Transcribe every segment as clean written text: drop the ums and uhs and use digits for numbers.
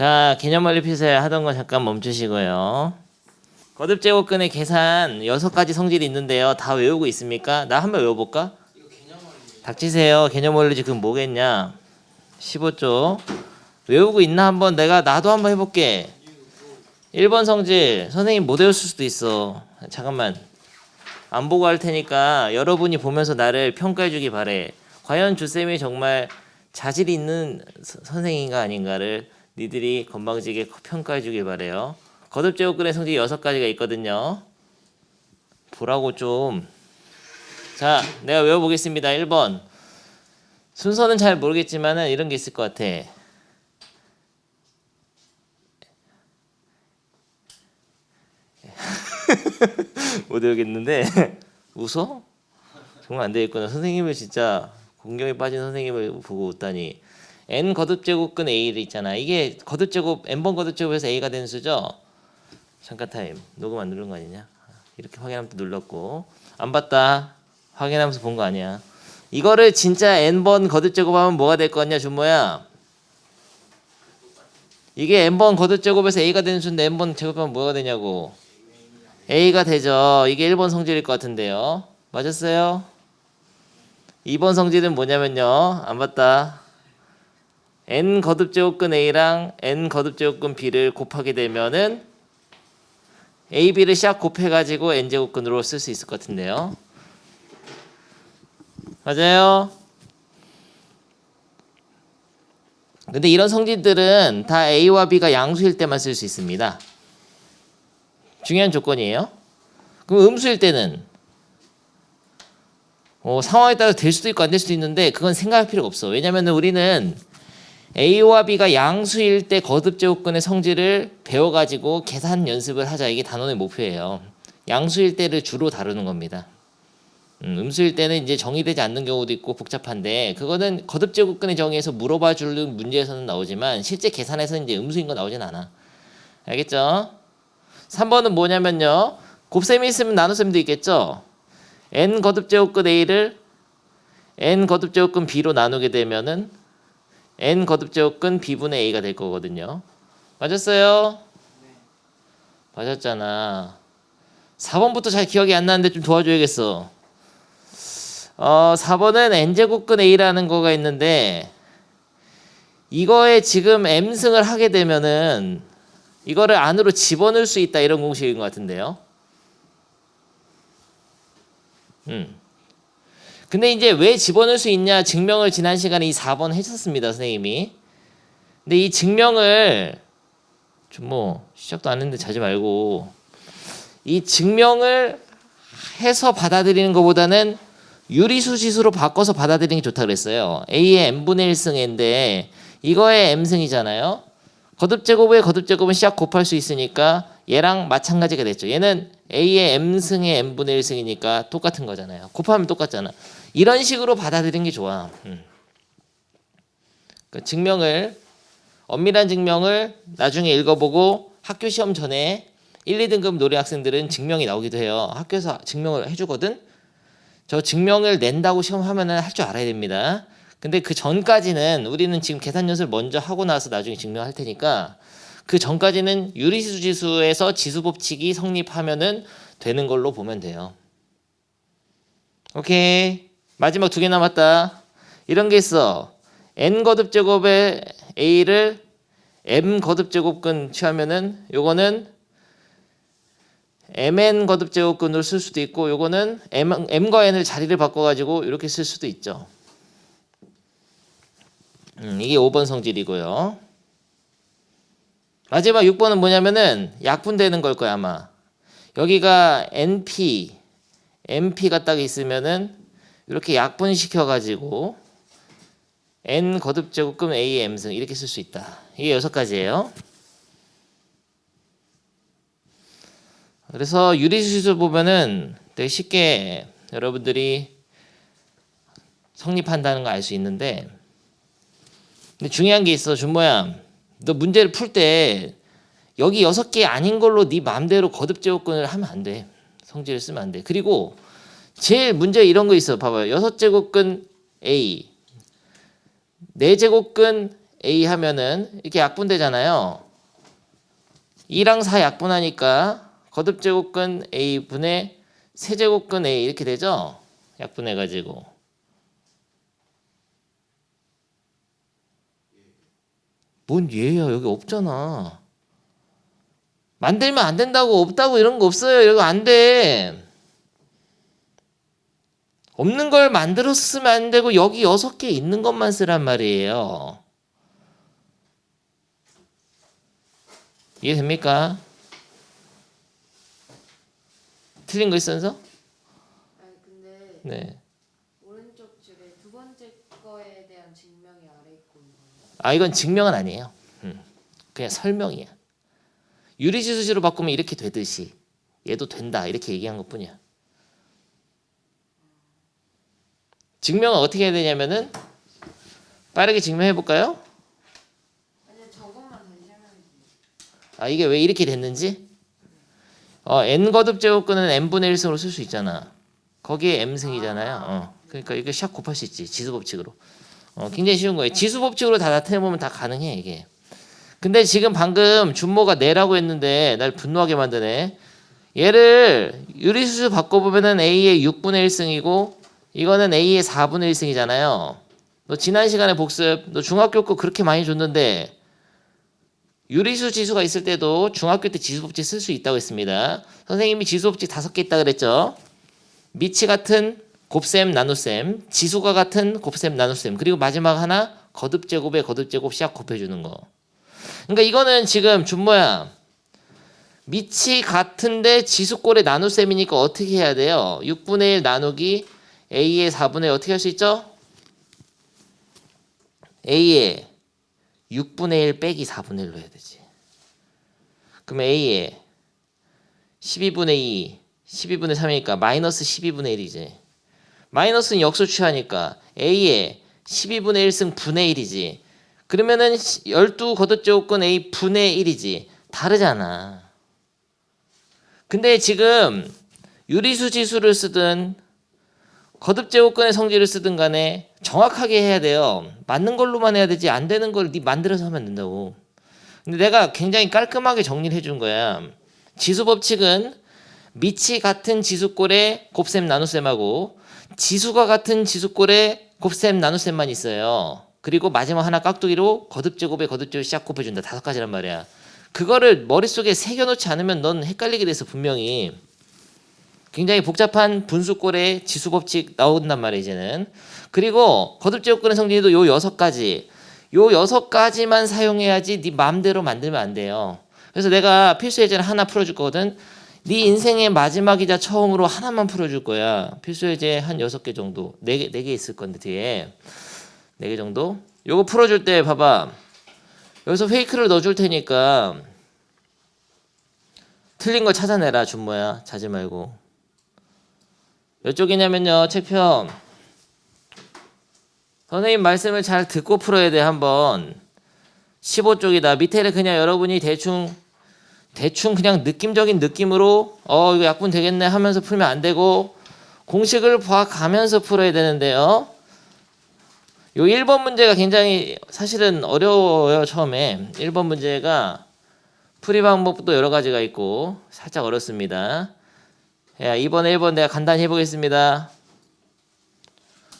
자, 개념원리 필사에 하던 거 잠깐 멈추시고요. 거듭제곱근의 계산 6가지 성질이 있는데요. 다 외우고 있습니까? 나 한번 외워볼까? 닥치세요. 개념원리 지금 뭐겠냐? 15쪽 외우고 있나 한번 나도 한번 해볼게. 1번 성질 선생님 못 외웠을 수도 있어. 잠깐만 안 보고 할 테니까 여러분이 보면서 나를 평가해 주기 바래. 과연 주쌤이 정말 자질이 있는 선생인가 아닌가를 니들이 건방지게 평가해 주길 바래요. 거듭제곱근의 성질이 6가지가 있거든요. 보라고 좀. 자, 내가 외워보겠습니다. 1번 순서는 잘 모르겠지만은 이런 게 있을 것 같아. 못 외우겠는데 웃어? 정말 안 되겠구나. 선생님을 진짜 공경에 빠진 선생님을 보고 웃다니. n 거듭제곱근 a를 있잖아. 이게 거듭제곱 n번 거듭제곱에서 a가 되는 수죠. 잠깐 타임. 녹음 안 누른 거 아니냐? 이렇게 확인하면 또 눌렀고 안 봤다. 확인하면서 본 거 아니야. 이거를 진짜 n번 거듭제곱하면 뭐가 될 거 같냐 준모야? 이게 n번 거듭제곱에서 a가 되는 수인데 n번 제곱하면 뭐가 되냐고. a가 되죠. 이게 1번 성질일 것 같은데요. 맞았어요? 2번 성질은 뭐냐면요. 안 봤다. n 거듭제곱근 a랑 n 거듭제곱근 b를 곱하게 되면은 a, b를 샥 곱해가지고 n제곱근으로 쓸 수 있을 것 같은데요. 맞아요? 근데 이런 성질들은 다 a와 b가 양수일 때만 쓸 수 있습니다. 중요한 조건이에요. 그럼 음수일 때는 상황에 따라 될 수도 있고 안 될 수도 있는데 그건 생각할 필요가 없어. 왜냐면 우리는 a와 b가 양수일 때 거듭제곱근의 성질을 배워가지고 계산 연습을 하자. 이게 단원의 목표예요. 양수일 때를 주로 다루는 겁니다. 음수일 때는 이제 정의되지 않는 경우도 있고 복잡한데 그거는 거듭제곱근의 정의에서 물어봐 주는 문제에서는 나오지만 실제 계산에서는 이제 음수인 거 나오진 않아. 알겠죠? 3번은 뭐냐면요. 곱셈이 있으면 나눗셈도 있겠죠. n 거듭제곱근 a를 n 거듭제곱근 b로 나누게 되면은 n 거듭제곱근 b분의 a가 될 거거든요. 맞았어요? 네. 맞았잖아. 4번부터 잘 기억이 안 나는데 좀 도와줘야겠어. 4번은 n제곱근 a라는 거가 있는데 이거에 지금 m승을 하게 되면은 이거를 안으로 집어넣을 수 있다 이런 공식인 것 같은데요. 근데 이제 왜 집어넣을 수 있냐 증명을 지난 시간에 이 4번 해줬습니다 선생님이. 근데 이 증명을 좀 시작도 안 했는데 자지 말고 이 증명을 해서 받아들이는 것보다는 유리수지수로 바꿔서 받아들이는 게 좋다 그랬어요. a의 n분의 1승인데 이거의 m승이잖아요. 거듭제곱에 거듭제곱은 샥 곱할 수 있으니까 얘랑 마찬가지가 됐죠. 얘는 a의 m승의 n분의 1승이니까 똑같은 거잖아요. 곱하면 똑같잖아. 이런 식으로 받아들이는 게 좋아. 그러니까 증명을 엄밀한 증명을 나중에 읽어보고 학교 시험 전에 1, 2등급 노래 학생들은 증명이 나오기도 해요. 학교에서 증명을 해주거든. 저 증명을 낸다고 시험하면은 할 줄 알아야 됩니다. 근데 그 전까지는 우리는 지금 계산 연습을 먼저 하고 나서 나중에 증명할 테니까 그 전까지는 유리수지수에서 지수법칙이 성립하면은 되는 걸로 보면 돼요. 오케이. 마지막 2개 남았다. 이런 게 있어. n 거듭제곱에 a를 m 거듭제곱근 취하면은 요거는 mn 거듭제곱근으로 쓸 수도 있고 요거는 m과 n을 자리를 바꿔가지고 이렇게 쓸 수도 있죠. 이게 5번 성질이고요. 마지막 6번은 뭐냐면은 약분되는 걸 거야 아마. 여기가 np, mp가 딱 있으면은 이렇게 약분시켜가지고 n 거듭제곱근 a m승 이렇게 쓸 수 있다. 이게 6가지예요. 그래서 유리수지수 보면은 되게 쉽게 여러분들이 성립한다는 거 알 수 있는데 근데 중요한 게 있어. 준모야 너 문제를 풀 때 여기 6개 아닌 걸로 네 마음대로 거듭제곱근을 하면 안 돼. 성질을 쓰면 안 돼. 그리고 제일 문제 이런 거 있어. 봐봐요. 6제곱근 A 4제곱근 A 하면은 이렇게 약분되잖아요. 2랑 4 약분하니까 거듭제곱근 A분의 세제곱근 A 이렇게 되죠? 약분해가지고. 뭔 얘야? 여기 없잖아. 만들면 안 된다고, 없다고 이런 거 없어요. 이거 안 돼. 없는 걸 만들어서 쓰면 안 되고 여기 6개 있는 것만 쓰란 말이에요. 이해됩니까? 틀린 거 있어서? 아니 근데 네. 오른쪽 줄에 두 번째 거에 대한 증명이 아래 있고 있는 거예요? 아, 이건 증명은 아니에요. 그냥 설명이야. 유리수식으로 바꾸면 이렇게 되듯이 얘도 된다 이렇게 얘기한 것뿐이야. 증명은 어떻게 해야 되냐면은 빠르게 증명해 볼까요? 아니 저것만 다시 설명해 주세요. 아, 이게 왜 이렇게 됐는지? n 거듭 제곱근은 n분의 1승으로 쓸 수 있잖아. 거기에 m승이잖아요. 그러니까 이거 샥 곱할 수 있지. 지수 법칙으로. 굉장히 쉬운 거예요. 지수 법칙으로 다 나타내 보면 다 가능해 이게. 근데 지금 방금 준모가 내라고 했는데 날 분노하게 만드네. 얘를 유리수수 바꿔보면은 a의 6분의 1승이고 이거는 a의 4분의 1승이잖아요. 너 지난 시간에 복습, 너 중학교 거 그렇게 많이 줬는데 유리수 지수가 있을 때도 중학교 때 지수법칙 쓸 수 있다고 했습니다. 선생님이 지수법칙 5개 있다 그랬죠. 미치 같은 곱셈 나눗셈, 지수가 같은 곱셈 나눗셈, 그리고 마지막 하나 거듭제곱에 거듭제곱 샥 곱해주는 거. 그러니까 이거는 지금 준모야 미치 같은데 지수꼴의 나눗셈이니까 어떻게 해야 돼요? 6분의 1 나누기 a의 4분의 1 어떻게 할 수 있죠? a의 6분의 1 빼기 4분의 1로 해야 되지. 그러면 a의 12분의 2, 12분의 3이니까 마이너스 12분의 1이지. 마이너스는 역수 취하니까 a의 12분의 1승 분의 1이지. 그러면은 12 거듭제곱근 a 분의 1이지. 다르잖아. 근데 지금 유리수 지수를 쓰든 거듭제곱근의 성질을 쓰든 간에 정확하게 해야 돼요. 맞는 걸로만 해야 되지 안 되는 걸 네 만들어서 하면 안 된다고. 근데 내가 굉장히 깔끔하게 정리를 해준 거야. 지수 법칙은 미치 같은 지수꼴의 곱셈 나눗셈하고 지수가 같은 지수꼴의 곱셈 나눗셈만 있어요. 그리고 마지막 하나 깍두기로 거듭제곱에 거듭제곱 샥 곱해준다. 5가지란 말이야. 그거를 머릿속에 새겨놓지 않으면 넌 헷갈리게 돼서 분명히 굉장히 복잡한 분수꼴의 지수법칙 나온단 말이야 이제는. 그리고 거듭제곱근의 성질도 요 6가지 요 6가지만 사용해야지 네 마음대로 만들면 안 돼요. 그래서 내가 필수 예제를 하나 풀어줄 거거든. 네 인생의 마지막이자 처음으로 하나만 풀어줄 거야. 필수 예제 한 6개 정도 4개 있을 건데 뒤에 4개 정도. 요거 풀어줄 때 봐봐. 여기서 페이크를 넣어줄 테니까 틀린 거 찾아내라 준모야. 자지 말고. 몇 쪽이냐면요. 책편 선생님 말씀을 잘 듣고 풀어야 돼. 한번 15쪽이다. 밑에를 그냥 여러분이 대충 그냥 느낌적인 느낌으로 이거 약분 되겠네 하면서 풀면 안 되고 공식을 봐가면서 풀어야 되는데요. 요 1번 문제가 굉장히 사실은 어려워요. 처음에 1번 문제가 풀이 방법도 여러 가지가 있고 살짝 어렵습니다. 야, 이번에 1번 내가 간단히 해보겠습니다.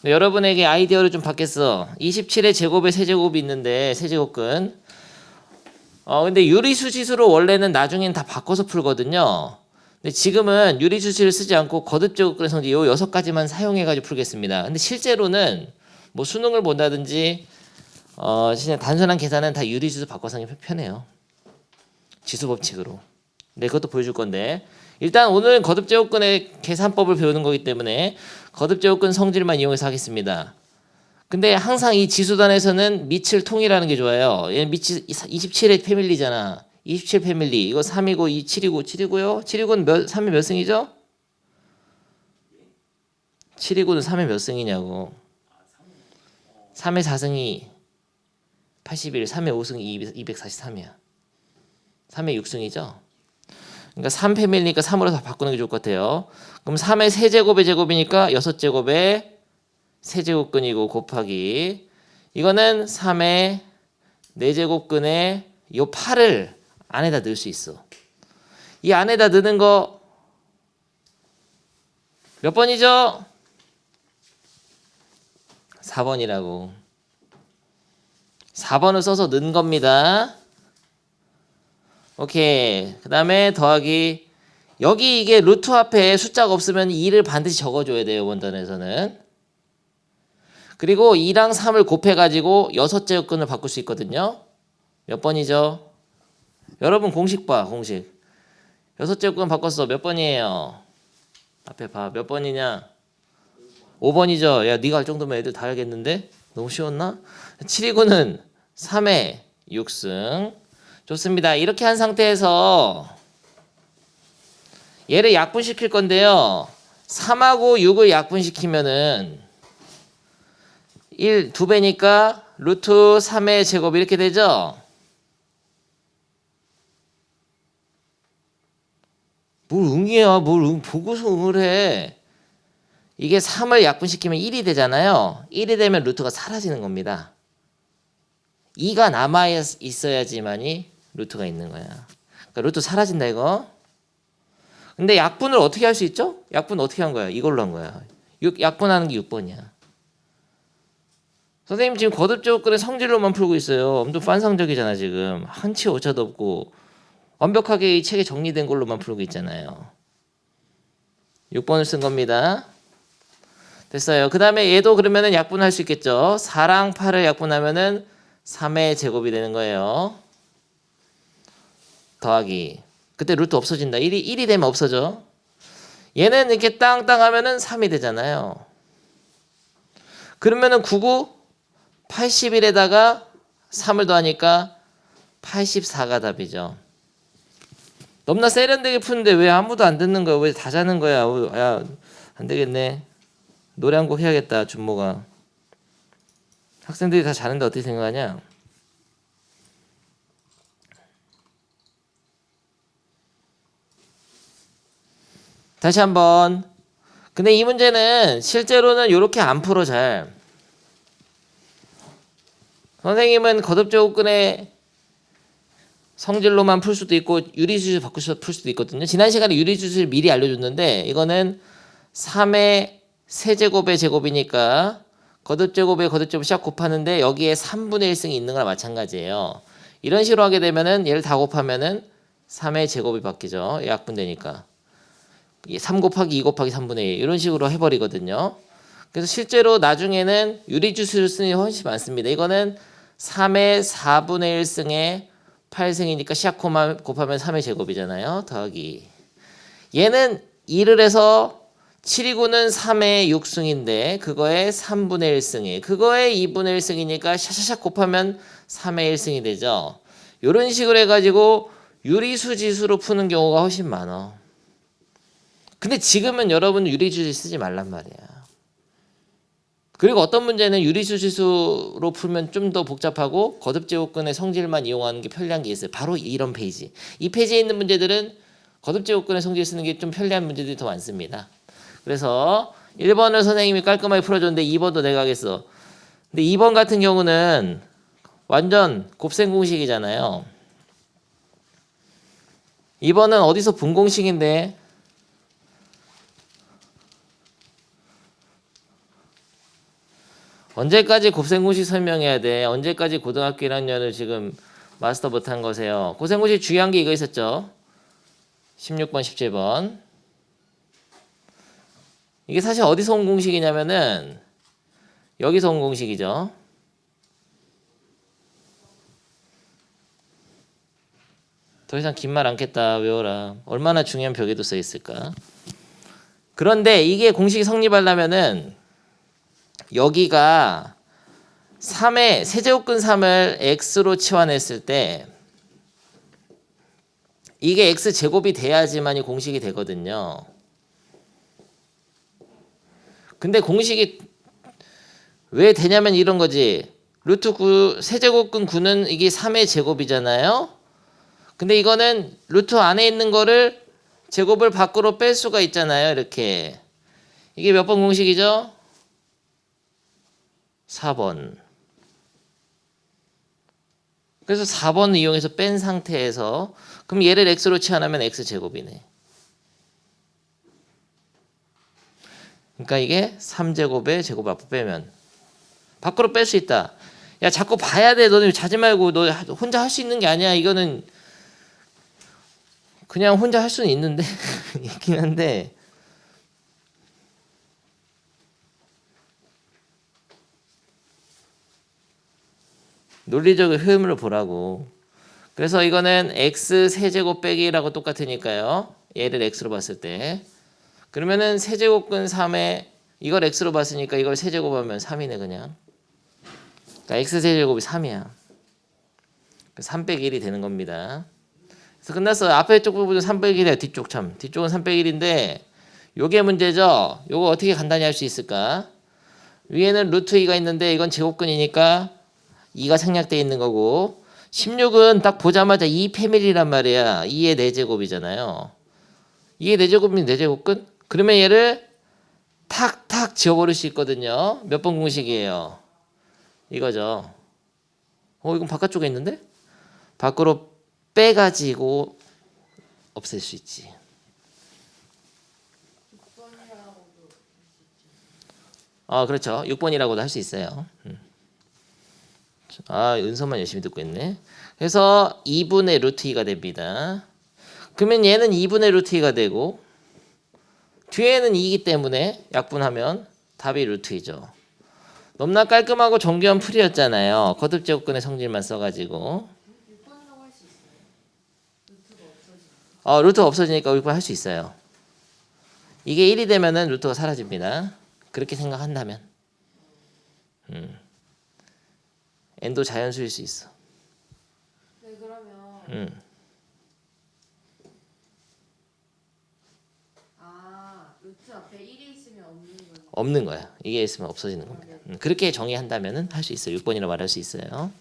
네, 여러분에게 아이디어를 좀 받겠어. 27의 제곱에 세제곱이 있는데 세제곱근. 근데 유리수 지수로 원래는 나중엔 다 바꿔서 풀거든요. 근데 지금은 유리수 지수를 쓰지 않고 거듭제곱근의 성질 요 6가지만 사용해가지고 풀겠습니다. 근데 실제로는 뭐 수능을 본다든지 진짜 단순한 계산은 다 유리수 바꿔서 하는 게 편해요. 지수 법칙으로. 네, 그것도 보여줄 건데 일단 오늘은 거듭제곱근의 계산법을 배우는 거기 때문에 거듭제곱근 성질만 이용해서 하겠습니다. 근데 항상 이 지수단에서는 밑을 통일하는 게 좋아요. 얘는 밑이 27의 패밀리잖아. 27 패밀리. 이거 3이고 2 7이고 7이고요. 7이고는 3의 몇 승이죠? 7이고는 3의 몇 승이냐고. 3의 4승이 81, 3의 5승이 243이야. 3의 6승이죠? 그러니까 3 패밀리니까 3으로 다 바꾸는 게 좋을 것 같아요. 그럼 3의 세제곱의 제곱이니까 6제곱의 세제곱근이고 곱하기 이거는 3의 4제곱근에 이 8을 안에다 넣을 수 있어. 이 안에다 넣는 거 몇 번이죠? 4번이라고. 4번을 써서 넣은 겁니다. 오케이. 그 다음에 더하기. 여기 이게 루트 앞에 숫자가 없으면 2를 반드시 적어줘야 돼요. 원단에서는. 그리고 2랑 3을 곱해가지고 6제곱근을 바꿀 수 있거든요. 몇 번이죠? 여러분 공식 봐. 공식. 6제곱근 바꿨어. 몇 번이에요? 앞에 봐. 몇 번이냐? 5번이죠. 야, 네가 할 정도면 애들 다 알겠는데? 너무 쉬웠나? 7이구는 3의 6승. 좋습니다. 이렇게 한 상태에서 얘를 약분시킬 건데요. 3하고 6을 약분시키면은 1, 2배니까 루트 3의 제곱 이렇게 되죠? 뭘 응이야. 뭘 보고서 응을 해. 이게 3을 약분시키면 1이 되잖아요. 1이 되면 루트가 사라지는 겁니다. 2가 남아 있어야지만이 루트가 있는 거야. 그러니까 루트 사라진다 이거. 근데 약분을 어떻게 할 수 있죠? 약분 어떻게 한 거야? 이걸로 한 거야. 약분하는 게 6번이야. 선생님 지금 거듭제곱근의 성질로만 풀고 있어요. 엄청 판상적이잖아 지금. 한치 오차도 없고 완벽하게 이 책에 정리된 걸로만 풀고 있잖아요. 6번을 쓴 겁니다. 됐어요. 그 다음에 얘도 그러면은 약분할 수 있겠죠. 4랑 8을 약분하면은 3의 제곱이 되는 거예요. 더하기. 그때 루트 없어진다. 1이 되면 없어져. 얘는 이렇게 땅땅 하면은 3이 되잖아요. 그러면은 99, 81에다가 3을 더하니까 84가 답이죠. 너무나 세련되게 푸는데 왜 아무도 안 듣는 거야? 왜 다 자는 거야? 야, 안 되겠네. 노래 한 곡 해야겠다, 준모가. 학생들이 다 자는데 어떻게 생각하냐? 다시 한번. 근데 이 문제는 실제로는 이렇게 안 풀어 잘. 선생님은 거듭제곱근의 성질로만 풀 수도 있고 유리수술 바꾸셔서 풀 수도 있거든요. 지난 시간에 유리수술 미리 알려줬는데 이거는 3의 세제곱의 제곱이니까 거듭제곱에 거듭제곱 샥 곱하는데 여기에 3분의 1승이 있는 거랑 마찬가지예요. 이런 식으로 하게 되면은 얘를 다 곱하면은 3의 제곱이 바뀌죠. 약분되니까. 3 곱하기 2 곱하기 3분의 1 이런 식으로 해버리거든요. 그래서 실제로 나중에는 유리주수를 쓰는 게 훨씬 많습니다. 이거는 3의 4분의 1승에 8승이니까 샥 곱하면 3의 제곱이잖아요. 더하기. 얘는 2를 해서 7이구는 3의 6승인데 그거에 3분의 1승이 그거에 2분의 1승이니까 샤샤샥 곱하면 3의 1승이 되죠. 이런 식으로 해가지고 유리수 지수로 푸는 경우가 훨씬 많아. 근데 지금은 여러분 유리수 쓰지 말란 말이야. 그리고 어떤 문제는 유리수 지수로 풀면 좀 더 복잡하고 거듭제곱근의 성질만 이용하는 게 편리한 게 있어요. 바로 이런 페이지. 이 페이지에 있는 문제들은 거듭제곱근의 성질 쓰는 게 좀 편리한 문제들이 더 많습니다. 그래서 1번을 선생님이 깔끔하게 풀어줬는데 2번도 내가 하겠어. 근데 2번 같은 경우는 완전 곱셈 공식이잖아요. 2번은 어디서 본 공식인데 언제까지 곱셈 공식 설명해야 돼? 언제까지 고등학교 1학년을 지금 마스터 못한 거세요? 곱셈 공식 중요한 게 이거 있었죠? 16번, 17번. 이게 사실 어디서 온 공식이냐면은 여기서 온 공식이죠. 더 이상 긴 말 않겠다. 외워라. 얼마나 중요한 벽에도 써 있을까? 그런데 이게 공식이 성립하려면은 여기가 3의 세제곱근 3을 x로 치환했을 때 이게 x 제곱이 돼야지만이 공식이 되거든요. 근데 공식이 왜 되냐면 이런 거지. 루트 9 세제곱근 9는 이게 3의 제곱이잖아요. 근데 이거는 루트 안에 있는 거를 제곱을 밖으로 뺄 수가 있잖아요. 이렇게. 이게 몇 번 공식이죠? 4번. 그래서 4번을 이용해서 뺀 상태에서 그럼 얘를 x로 치환하면 x제곱이네. 그러니까 이게 3제곱에 제곱 앞으로 빼면 밖으로 뺄 수 있다. 야 자꾸 봐야 돼. 너는 자지 말고 너 혼자 할 수 있는 게 아니야. 이거는 그냥 혼자 할 수는 있는데 있긴 한데 논리적 흐름을 보라고. 그래서 이거는 x 세제곱 빼기라고 똑같으니까요. 얘를 x로 봤을 때 그러면은 세제곱근 3에 이걸 x로 봤으니까 이걸 세제곱하면 3이네 그냥. 그러니까 x 세제곱이 3이야. 3 빼기 1이 되는 겁니다. 그래서 끝났어. 앞에 쪽 부분은 3 빼기 1이야. 뒤쪽 참. 뒤쪽은 3 빼기 1인데 요게 문제죠. 요거 어떻게 간단히 할 수 있을까? 위에는 루트 2가 있는데 이건 제곱근이니까 2가 생략되어 있는 거고 16은 딱 보자마자 2 패밀리란 말이야. 2의 4제곱이잖아요. 2의 4제곱이면 4제곱근? 그러면 얘를 탁탁 지워버릴 수 있거든요. 몇 번 공식이에요? 이거죠. 이건 바깥쪽에 있는데? 밖으로 빼가지고 없앨 수 있지. 6번이라고도 그렇죠. 6번이라고도 할 수 있어요. 은서만 열심히 듣고 있네. 그래서 2분의 루트 2가 됩니다. 그러면 얘는 2분의 루트 2가 되고 뒤에는 2이기 때문에 약분하면 답이 루트 2죠. 너무나 깔끔하고 정교한 풀이였잖아요. 거듭제곱근의 성질만 써가지고 6번이라고 할 수 있어요. 루트가 없어지니까. 루트가 없어지니까 6번 할 수 있어요. 이게 1이 되면은 루트가 사라집니다. 그렇게 생각한다면 n도 자연수일 수 있어. 네 그러면 루트 앞에 1이 있으면 없는 거죠. 없는 거야. 이게 있으면 없어지는 겁니다. 그렇게 정의한다면은 할 수 있어요. 6번이라고 말할 수 있어요.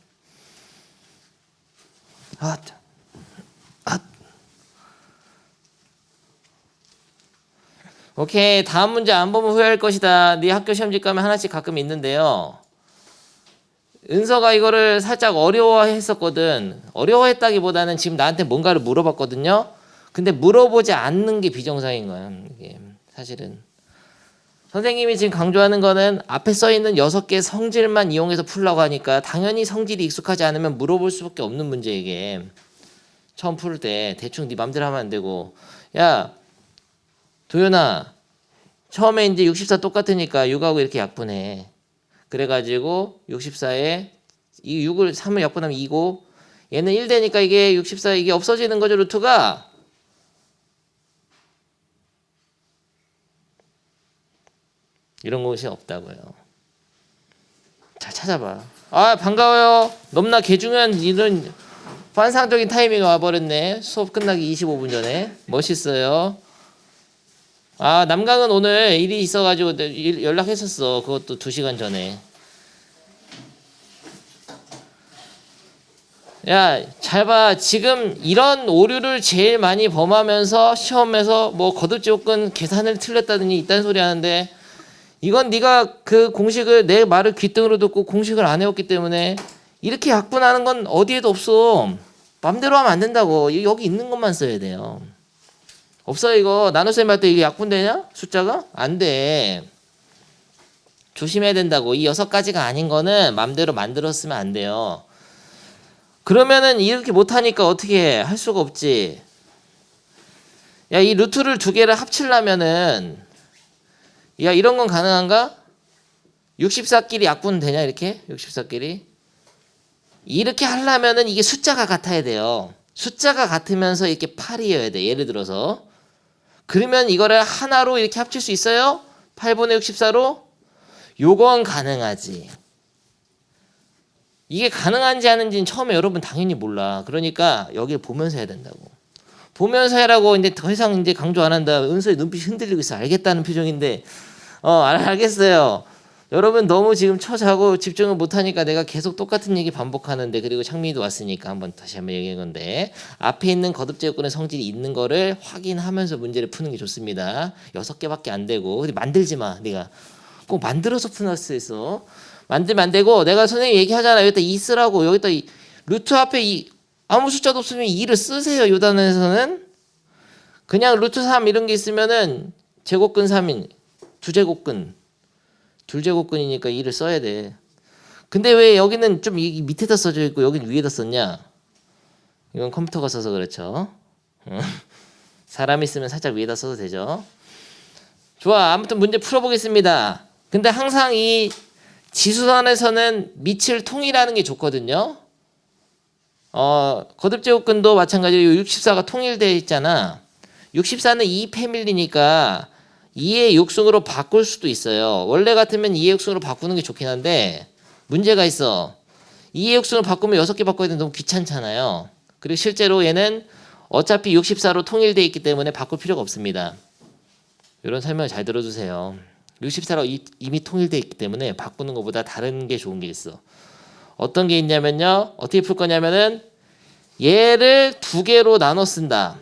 오케이. 다음 문제 안 보면 후회할 것이다. 네 학교 시험지 가면 하나씩 가끔 있는데요. 은서가 이거를 살짝 어려워했었거든. 어려워했다기보다는 지금 나한테 뭔가를 물어봤거든요. 근데 물어보지 않는 게 비정상인 거야. 이게 사실은 선생님이 지금 강조하는 거는 앞에 써 있는 6개의 성질만 이용해서 풀라고 하니까 당연히 성질이 익숙하지 않으면 물어볼 수밖에 없는 문제. 이게 처음 풀 때 대충 네 맘대로 하면 안 되고, 야 도연아 처음에 이제 64 똑같으니까 6하고 이렇게 약분해. 그래가지고 64에 이 6을 3을 약분하면 2고 얘는 1 되니까 이게 64 이게 없어지는 거죠. 루트가 이런 것이 없다고요. 잘 찾아봐. 반가워요. 너무나 개중요한 이런 환상적인 타이밍이 와버렸네. 수업 끝나기 25분 전에. 멋있어요. 남강은 오늘 일이 있어가지고 연락했었어. 그것도 2시간 전에. 야, 잘 봐. 지금 이런 오류를 제일 많이 범하면서 시험에서 뭐 거듭제곱근 계산을 틀렸다더니 이딴 소리 하는데 이건 네가 그 공식을 내 말을 귓등으로 듣고 공식을 안 해왔기 때문에 이렇게 약분하는 건 어디에도 없어. 맘대로 하면 안 된다고. 여기 있는 것만 써야 돼요. 없어. 이거 나눗셈 할 때 이게 약분되냐? 숫자가? 안 돼. 조심해야 된다고. 이 6가지가 아닌 거는 맘대로 만들었으면 안 돼요. 그러면은 이렇게 못하니까 어떻게 할 수가 없지. 야, 이 루트를 2개를 합치려면은 야, 이런 건 가능한가? 64끼리 약분 되냐 이렇게? 64끼리 이렇게 하려면은 이게 숫자가 같아야 돼요. 숫자가 같으면서 이렇게 8이어야 돼. 예를 들어서 그러면 이거를 하나로 이렇게 합칠 수 있어요? 8분의 64로? 요건 가능하지. 이게 가능한지 하는지는 처음에 여러분 당연히 몰라. 그러니까 여기를 보면서 해야 된다고. 보면서 해라고 이제 더 이상 이제 강조 안 한다. 은서의 눈빛이 흔들리고 있어. 알겠다는 표정인데 알겠어요. 여러분 너무 지금 처자고 집중을 못하니까 내가 계속 똑같은 얘기 반복하는데, 그리고 창민이도 왔으니까 다시 한번 얘기한 건데, 앞에 있는 거듭제곱근의 성질이 있는 거를 확인하면서 문제를 푸는 게 좋습니다. 6개밖에 안 되고. 근데 만들지 마. 네가 꼭 만들어서 푸는 수 있어. 만들면 안 되고, 내가 선생님 얘기하잖아. 여기다 2 쓰라고. 여기다 루트 앞에 아무 숫자도 없으면 2를 쓰세요. 요 단원에서는. 그냥 루트 3 이런 게 있으면은 제곱근 3인 두제곱근 둘제곱근이니까 2를 써야 돼. 근데 왜 여기는 좀 밑에다 써져 있고 여기는 위에다 썼냐? 이건 컴퓨터가 써서 그렇죠. 사람이 쓰면 살짝 위에다 써도 되죠. 좋아. 아무튼 문제 풀어보겠습니다. 근데 항상 이 지수단에서는 밑을 통일하는 게 좋거든요. 거듭제곱근도 마찬가지로 64가 통일되어 있잖아. 64는 2 패밀리니까 2의 욕승으로 바꿀 수도 있어요. 원래 같으면 2의 욕승으로 바꾸는 게 좋긴 한데 문제가 있어. 2의 욕승으로 바꾸면 6개 바꿔야 되는데 너무 귀찮잖아요. 그리고 실제로 얘는 어차피 64로 통일되어 있기 때문에 바꿀 필요가 없습니다. 이런 설명을 잘 들어주세요. 64로 이미 통일되어 있기 때문에 바꾸는 것보다 다른 게 좋은 게 있어. 어떤 게 있냐면요. 어떻게 풀 거냐면은 얘를 2개로 나눠 쓴다.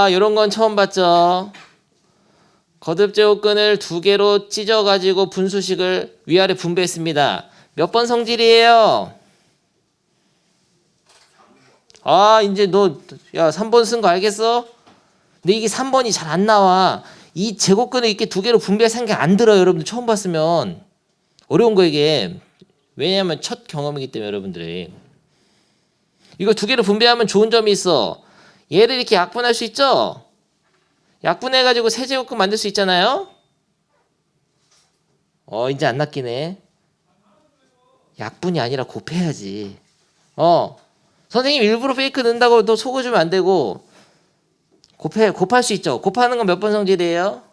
이런 건 처음 봤죠. 거듭제곱근을 2개로 찢어가지고 분수식을 위아래 분배했습니다. 몇 번 성질이에요? 이제 너 3번 쓴 거 알겠어? 근데 이게 3번이 잘 안 나와. 이 제곱근을 이렇게 2개로 분배할 생각이 안 들어요. 여러분들 처음 봤으면. 어려운 거 이게. 왜냐하면 첫 경험이기 때문에 여러분들이. 이거 2개로 분배하면 좋은 점이 있어. 얘를 이렇게 약분할 수 있죠? 약분해가지고 세제곱근 만들 수 있잖아요? 이제 안 낚이네. 약분이 아니라 곱해야지. 선생님 일부러 페이크 넣는다고 너 속아주면 안 되고 곱할 수 있죠. 곱하는 건 몇 번 성질이에요?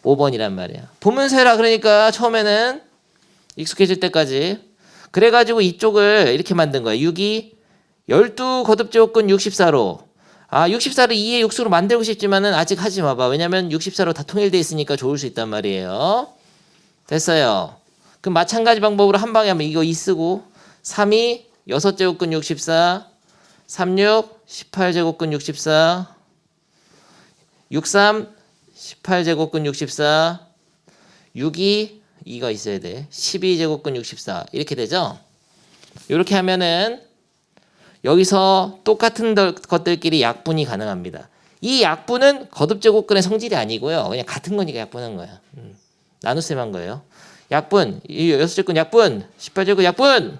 5번이란 말이야. 보면서 해라. 그러니까 처음에는 익숙해질 때까지. 그래가지고 이쪽을 이렇게 만든 거야. 6이 12 거듭제곱근 64로 64를 2의 육수로 만들고 싶지만은 아직 하지 마봐. 왜냐면 64로 다 통일돼 있으니까 좋을 수 있단 말이에요. 됐어요. 그럼 마찬가지 방법으로 한 방에 하면 이거 2 쓰고 3이 6제곱근 64 36 18제곱근 64 63 18제곱근 64 62 2가 있어야 돼. 12제곱근 64 이렇게 되죠. 이렇게 하면은 여기서 똑같은 것들끼리 약분이 가능합니다. 이 약분은 거듭제곱근의 성질이 아니고요. 그냥 같은 거니까 약분한 거야. 나눗셈 한 거예요. 약분, 이 6제곱근 약분, 18제곱근 약분.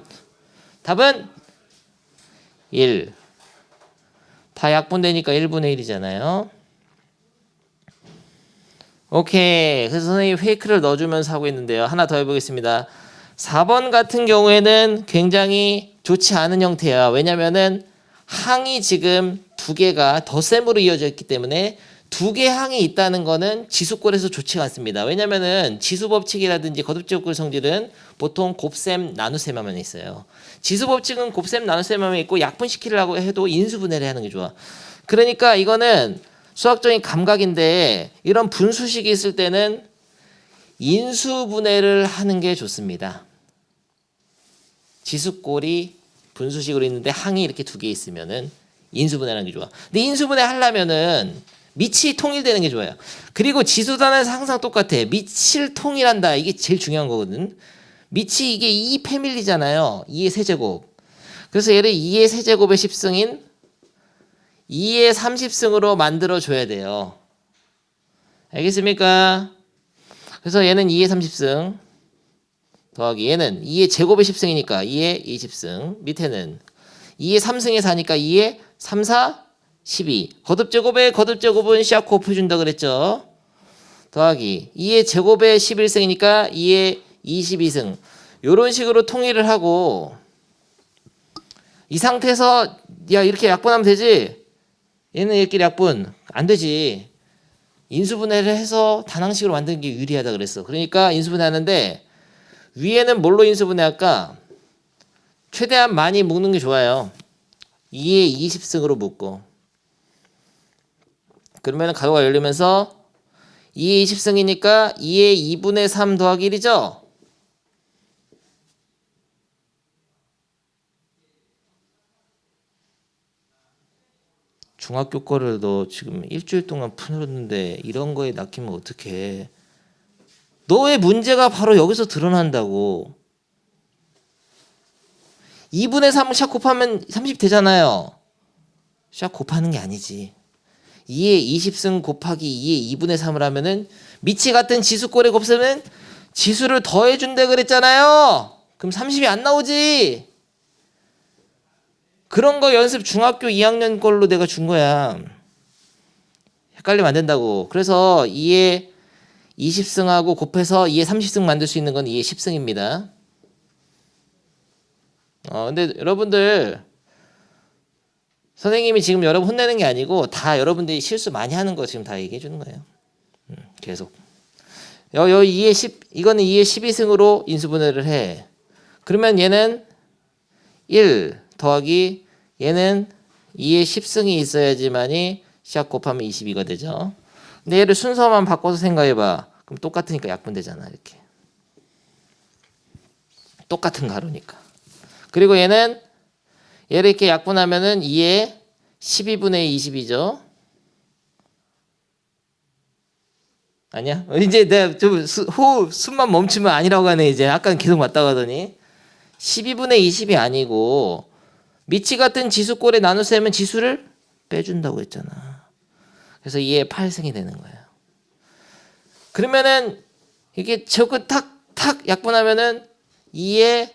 답은 1. 다 약분되니까 1분의 1이잖아요. 오케이. 그래서 선생님이 페이크를 넣어주면서 하고 있는데요. 하나 더 해보겠습니다. 4번 같은 경우에는 굉장히 좋지 않은 형태야. 왜냐면은 항이 지금 2개가 덧셈으로 이어져 있기 때문에 2개 항이 있다는 거는 지수꼴에서 좋지가 않습니다. 왜냐면은 지수법칙이라든지 거듭제곱근 성질은 보통 곱셈 나눗셈 하면 있어요. 지수법칙은 곱셈 나눗셈 하면 있고 약분시키려고 해도 인수분해를 하는 게 좋아. 그러니까 이거는 수학적인 감각인데 이런 분수식이 있을 때는 인수분해를 하는 게 좋습니다. 지수꼴이 분수식으로 있는데 항이 이렇게 2개 있으면은 인수분해하는 게 좋아. 근데 인수분해 하려면은 밑이 통일되는 게 좋아요. 그리고 지수단에서 항상 똑같아. 밑을 통일한다. 이게 제일 중요한 거거든. 밑이 이게 2 패밀리잖아요. 2의 세제곱. 그래서 얘를 2의 세제곱의 10승인 2의 30승으로 만들어 줘야 돼요. 알겠습니까? 그래서 얘는 2의 30승 더하기 얘는 2의 제곱의 10승이니까 2의 20승. 밑에는 2의 3승에 4니까 2의 3, 4, 12. 거듭제곱의 거듭제곱은 시합 곱해준다 그랬죠. 더하기 2의 제곱의 11승이니까 2의 22승. 요런 식으로 통일을 하고 이 상태에서 야 이렇게 약분하면 되지. 얘는 얘끼리 약분 안 되지. 인수분해를 해서 단항식으로 만드는 게 유리하다 그랬어. 그러니까 인수분해하는데 위에는 뭘로 인수분해할까? 최대한 많이 묶는 게 좋아요. 2의 20승으로 묶고 그러면 가로가 열리면서 2의 20승이니까 2의 2분의 3 더하기 1이죠? 중학교 거를 너 지금 일주일 동안 풀었는데 이런 거에 낚이면 어떡해. 너의 문제가 바로 여기서 드러난다고. 2분의 3 샷 곱하면 30 되잖아요. 샷 곱하는 게 아니지. 2의 20승 곱하기 2의 2분의 3을 하면은 밑이 같은 지수꼴의 곱셈은 지수를 더해준다 그랬잖아요. 그럼 30이 안 나오지. 그런 거 연습 중학교 2학년 걸로 내가 준 거야. 헷갈리면 안 된다고. 그래서 2의 20승하고 곱해서 2의 30승 만들 수 있는 건 2의 10승입니다. 근데 여러분들 선생님이 지금 여러분 혼내는 게 아니고 다 여러분들이 실수 많이 하는 거 지금 다 얘기해 주는 거예요. 계속. 2의 10 이거는 2의 12승으로 인수분해를 해. 그러면 얘는 1 더하기 얘는 2의 10승이 있어야지만이 시합 곱하면 22가 되죠. 근데 얘를 순서만 바꿔서 생각해봐. 그럼 똑같으니까 약분되잖아. 이렇게. 똑같은 가로니까. 그리고 얘를 이렇게 약분하면은 2의 12분의 20이죠. 아니야? 이제 내가 좀 숨만 멈추면 아니라고 하네. 이제 아까는 계속 맞다고 하더니 12분의 20이 아니고 밑이 같은 지수꼴에 나누세면 지수를 빼준다고 했잖아. 그래서 2의 8승이 되는 거예요. 그러면은 이게 저거 탁탁 약분하면은 2의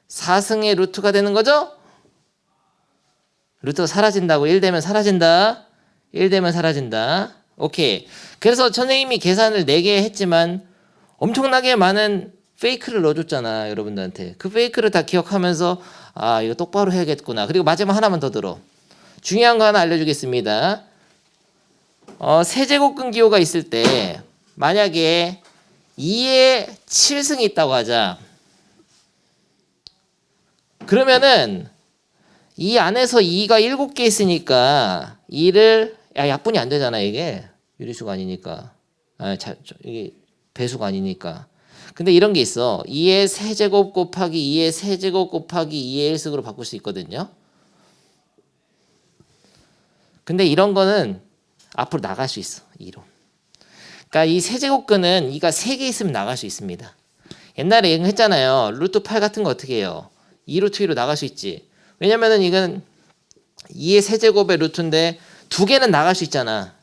4승의 루트가 되는 거죠? 루트가 사라진다고. 1 되면 사라진다. 1 되면 사라진다. 오케이. 그래서 선생님이 계산을 4개 했지만 엄청나게 많은 페이크를 넣어줬잖아. 여러분들한테. 그 페이크를 다 기억하면서 아 이거 똑바로 해야겠구나. 그리고 마지막 하나만 더 들어. 중요한 거 하나 알려주겠습니다. 세제곱근 기호가 있을 때 만약에 2의 7승이 있다고 하자. 그러면은 이 안에서 2가 7개 있으니까 2를 약분이 안 되잖아. 이게 유리수가 아니니까. 이게 배수가 아니니까. 근데 이런 게 있어. 2의 세제곱 곱하기 2의 세제곱 곱하기 2의 1승으로 바꿀 수 있거든요. 근데 이런 거는 앞으로 나갈 수 있어. 2로. 그러니까 이 세제곱근은 2가 3개 있으면 나갈 수 있습니다. 옛날에 얘기했잖아요. 루트 8 같은 거 어떻게 해요? 2루트 2로 나갈 수 있지. 왜냐면은 이건 2의 세제곱의 루트인데 2개는 나갈 수 있잖아.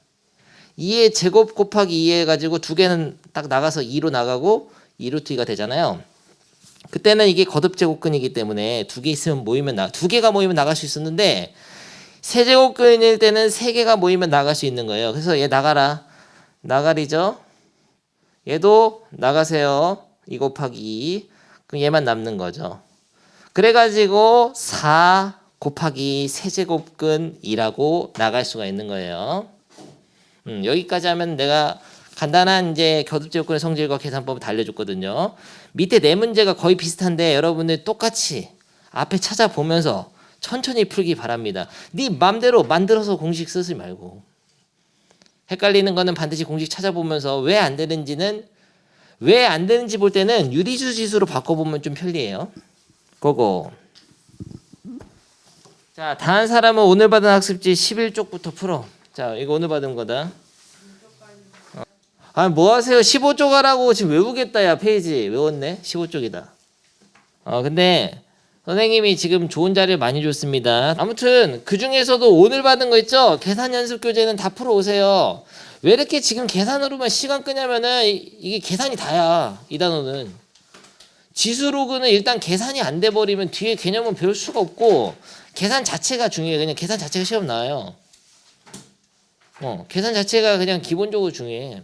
2의 제곱 곱하기 2 해가지고 2개는 딱 나가서 2로 나가고 2루트 2가 되잖아요. 그때는 이게 거듭제곱근이기 때문에 2개 있으면 모이면 2개가 모이면 나갈 수 있었는데 세제곱근일 때는 3개가 모이면 나갈 수 있는 거예요. 그래서 얘 나가라. 나가리죠. 얘도 나가세요. 2 곱하기 2. 그럼 얘만 남는 거죠. 그래가지고 4 곱하기 세제곱근 2라고 나갈 수가 있는 거예요. 여기까지 하면 내가 간단한 이제 거듭제곱근의 성질과 계산법을 다 알려줬거든요. 밑에 네 문제가 거의 비슷한데 여러분들 똑같이 앞에 찾아보면서 천천히 풀기 바랍니다. 네 맘대로 만들어서 공식 쓰지 말고. 헷갈리는 거는 반드시 공식 찾아보면서 왜 안 되는지 볼 때는 유리수 지수로 바꿔보면 좀 편리해요. 그거. 자, 다른 사람은 오늘 받은 학습지 11쪽부터 풀어. 자, 이거 오늘 받은 거다. 뭐 하세요? 15쪽 하라고 지금 외우겠다. 야, 페이지 외웠네. 15쪽이다. 근데 선생님이 지금 좋은 자리를 많이 줬습니다. 아무튼 그 중에서도 오늘 받은 거 있죠? 계산 연습 교재는 다 풀어 오세요. 왜 이렇게 지금 계산으로만 시간 끄냐면은 이게 계산이 다야. 이 단어는. 지수로그는 일단 계산이 안 돼 버리면 뒤에 개념은 배울 수가 없고 계산 자체가 중요해. 그냥 계산 자체가 시험 나와요. 계산 자체가 그냥 기본적으로 중요해.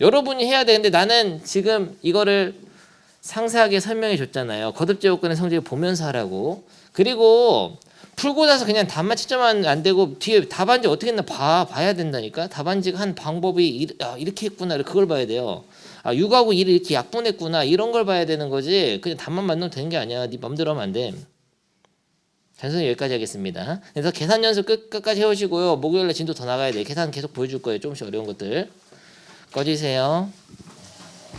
여러분이 해야 돼. 근데 나는 지금 이거를 상세하게 설명해 줬잖아요. 거듭제곱근의 성질을 보면서 하라고. 그리고 풀고 나서 그냥 답만 채점하면 안 되고 뒤에 답안지 어떻게 했나 봐야 된다니까. 답안지가 한 방법이 이렇게 했구나. 그걸 봐야 돼요. 6하고 2를 이렇게 약분했구나. 이런 걸 봐야 되는 거지. 그냥 답만 만들면 되는 게 아니야. 네 맘대로 하면 안 돼. 단순히 여기까지 하겠습니다. 그래서 계산 연습 끝까지 해오시고요. 목요일에 진도 더 나가야 돼. 계산 계속 보여줄 거예요. 조금씩 어려운 것들. 꺼지세요.